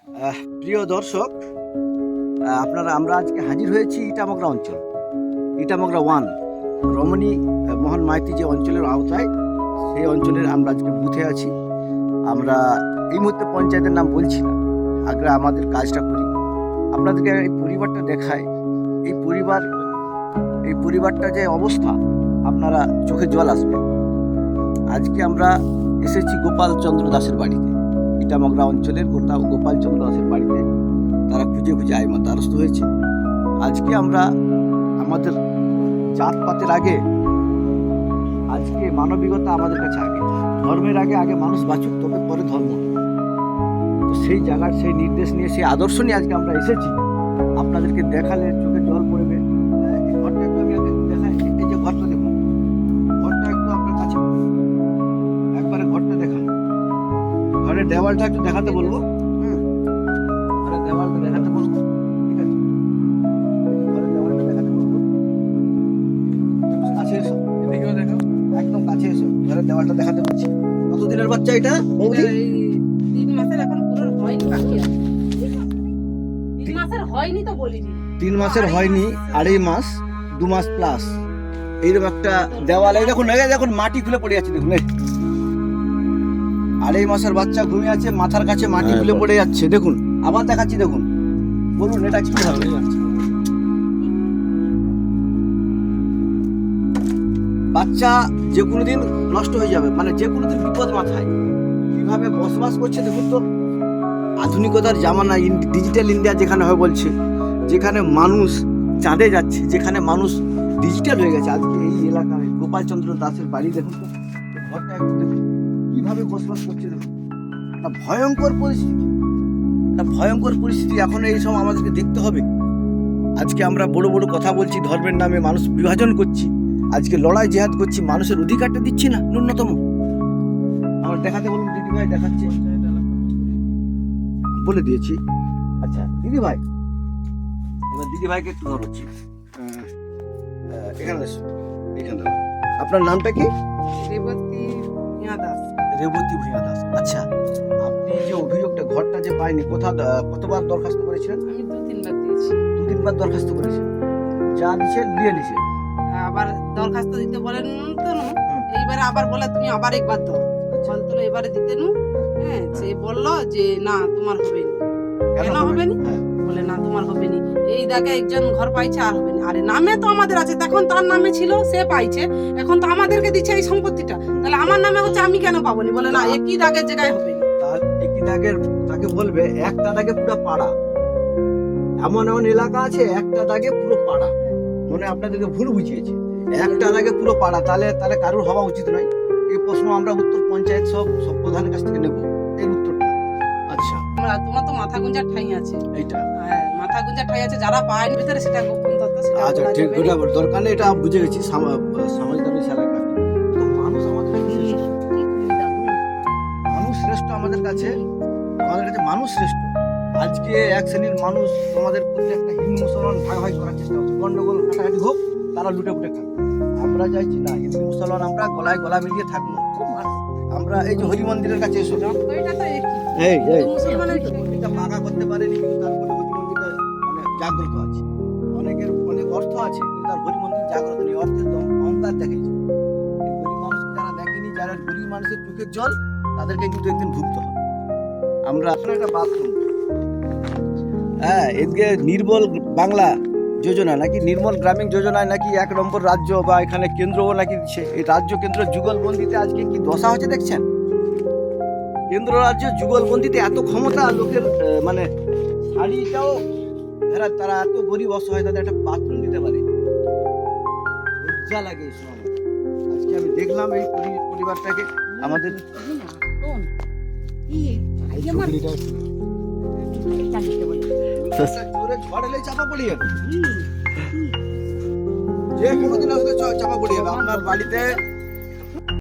প্রিয় দর্শক, আমরা আজকে হাজির হয়েছি ইটামগরা অঞ্চল, ইটামগরা 1 রমণী মোহন মাইতি যে অঞ্চলের আওতায়, সেই অঞ্চলের আমরা আজকে বুথে আছি। আমরা এই মুহূর্তে পঞ্চায়েতের নাম বলছি না, আগে আমাদের কাজটা করি, আপনাদেরকে এই পরিবারটা দেখায়। এই পরিবারটা যে অবস্থা, আপনারা চোখে জল আসবে। আজকে আমরা এসেছি গোপাল চন্দ্র দাসের বাড়িতে, ইটামগরা অঞ্চলের গোপাল চন্দ্র দাসের বাড়িতে। তারা খুঁজে খুঁজে আইমা দ্বারস্থ হয়েছে। আজকে আমরা আমাদের জাতপাতের আগে, আজকে মানবিকতা আমাদের কাছে আগে, ধর্মের আগে মানুষ বাঁচুক, তবে পরে ধর্ম। তো সেই জায়গার সেই নির্দেশ নিয়ে, সেই আদর্শ নিয়ে আজকে আমরা এসেছি। আপনাদেরকে দেখালে চোখে জল পড়বে। এই ঘরটা একটু আমি আগে দেখাই। এই যে ঘরটা দেখুন, ঘরটা একটু আপনার কাছে, একবারে ঘরটা দেখান। ঘরের দেওয়ালটা একটু দেখাতে বলবো। ঘরের দেওয়ালটা দেখাতে বলবো, ঠিক আছে? ঘরের দেওয়ালটা দেখাতে বলবো। কাছে এসো, এদিকেও দেখো, একদম কাছে এসো। ঘরের দেওয়ালটা দেখাতে বলছি। কতদিনের বাচ্চা এটা? 3 মাসের, এখন পুরো হয়নি, বাকি আছে। 3 মাসের হয়নি তো বলিনি। 3 মাসের হয়নি, 2.5 মাস, 2 মাস প্লাস। এইরকম একটা দেওয়াল, এই দেখুন, দেখুন মাটি খুলে পড়ে যাচ্ছে, দেখুন। 2.5 মাসের বাচ্চা ঘুমিয়ে আছে, মাথার কাছে মাটি খুলে পড়ে যাচ্ছে, দেখুন। আবার দেখাচ্ছি, দেখুন। বলুন এটা কি হবে? বাচ্চা যে কোনো দিন নষ্ট হয়ে যাবে, মানে যে কোনো দিন বিপদ মাথায়। কিভাবে বসবাস করছে দেখুন তো। আধুনিকতার জামানা, ডিজিটাল ইন্ডিয়া যেখানে হয় বলছে, যেখানে মানুষ চাঁদে যাচ্ছে, যেখানে মানুষ ডিজিটাল হয়ে গেছে, আজকে এই এলাকায় গোপালচন্দ্র দাসের বাড়ি দেখুন তো। ঘরটা একটু দেখুন, কিভাবে বসবাস করছে দেখুন। একটা ভয়ঙ্কর পরিস্থিতি, এখন এই সব আমাদেরকে দেখতে হবে। আজকে আমরা বড় বড় কথা বলছি, ধর্মের নামে মানুষ বিভাজন করছি, আজকে লড়াই জেহাদ করছি, মানুষের অধিকারটা দিচ্ছি না ন্যূনতম। আমার দেখাতে বলুন, দিদি ভাই দেখাচ্ছে, বলে দিয়েছি। আচ্ছা দিদি ভাই, এবার দিদি ভাইকে একটু ধরছি। এখানে এসো, এখানে। আপনার নামটা কি? রেবতী ভূঁইয়া দাস। রেবতী ভূঁইয়া দাস। আচ্ছা, আপনি যে অভিযোগটা, ঘরটা যে পাইনি, কতবার দরখাস্ত করেছিলেন? আমি 2-3 বার দিয়েছি। 2-3 বার দরখাস্ত করেছেন, যা দিচ্ছেন দিয়ে নিছেন। আবার দরখাস্ত দিতে বলেন তো না, এইবারে আবার বলে তুমি আবার একবার দাও, বলতো এবারে দিতে নু। হ্যাঁ, সে বললো যে না তোমার হবে না। কেন হবে না? বলে না তোমার হবে না। এই দেখে একজন ঘর পাইছে, আর হবে না। আরে নামে তো আমাদের আছে, তখন তার নামে ছিল, সে পাইছে, এখন তো আমাদেরকে দিচ্ছে এই সম্পত্তিটা, তাহলে আমার নামে হচ্ছে, আমি কেন পাবো না? বলে না, একই দাগের জায়গায় হবে না। তার একই দাগের, তাকে বলবে একটা দাগে পুরো পাড়া। এমন এলাকা আছে, একটা দাগে পুরো পাড়া, মনে আপনাদেরকে ভুল বুঝিয়েছে। একটা দাগে পুরো পাড়া, তাহলে কারোর হওয়া উচিত নয়। এই প্রশ্ন আমরা উত্তর পঞ্চায়েত সব প্রধানের কাছ থেকে নেব, এই উত্তরটা। আচ্ছা, তোমার তো মাথা গুঞ্জার ঠাই আছে, এইটা। হ্যাঁ, মাথা গুঞ্জার ঠাই আছে, যারা পায়নি ভিতরে সেটা গোপন তত্ত্ব, সেটা আচ্ছা বলা ঠিক, যাবে ওটা না। দরকার নেই, এটা বুঝে গেছি। সমাজ দাবি এলাকা, তো মানুষ আমাদের মানুষ শ্রেষ্ঠ, আমাদের কাছে মানুষ শ্রেষ্ঠ। আজকে এক শ্রেণীর মানুষ তোমাদের প্রত্যেকটা হিন্দু মুসলমান ভাগ ভাগ করার চেষ্টা হচ্ছে, গন্ডগোল কাটাকাটি হোক, তারা লুটে পুটে খাবে। আমরা চাইছি না, হিন্দু মুসলমান আমরা গলায় গলা মিলিয়ে থাকবো। আমরা এই যে হরি মন্দিরের কাছে এসো, রক্তটা তো একই। এই মুসলমানের কি? মন্দিরটা পাকা করতে পারেনি, কিন্তু তারপরে হরি মন্দিরটা মানে জাগ্রত আছে। অনেকের অনেক অর্থ আছে, কিন্তু তার হরি মন্দির জাগ্রত নেই, অর্থের অহংকার দেখাইছে। গরিব মানুষকে যারা দেখেনি, যারা গরিব মানুষের চোখের জল, তাদেরকে কিন্তু একদিন ভুগতে হবে। আমরা একটা বাথরুম, হ্যাঁ, এদিকে নির্মল বাংলা যোজনা নাকি নির্মল গ্রামীণ যোজনায় নাকি 1 নম্বর রাজ্য, বা এখানে কেন্দ্রও নাকি দিচ্ছে। এই রাজ্য কেন্দ্র যুগলবন্দিতে আজকে কি দশা হচ্ছে দেখছেন? কেন্দ্র রাজ্য যুগলবন্দিতে এত ক্ষমতা লোকের, মানে শাড়িটাও, তারা এত গরিব অসহায়, তাদের একটা বাথরুম দিতে পারে। লজ্জা লাগে এই সময়। আজকে আমি দেখলাম এই পরিবারটাকে, আমাদের জোরে ঝড় এলে চাপা পড়ে যাবে, যে কোনোদিন আসলে চাপা পড়ে যাবে। আপনার বাড়িতে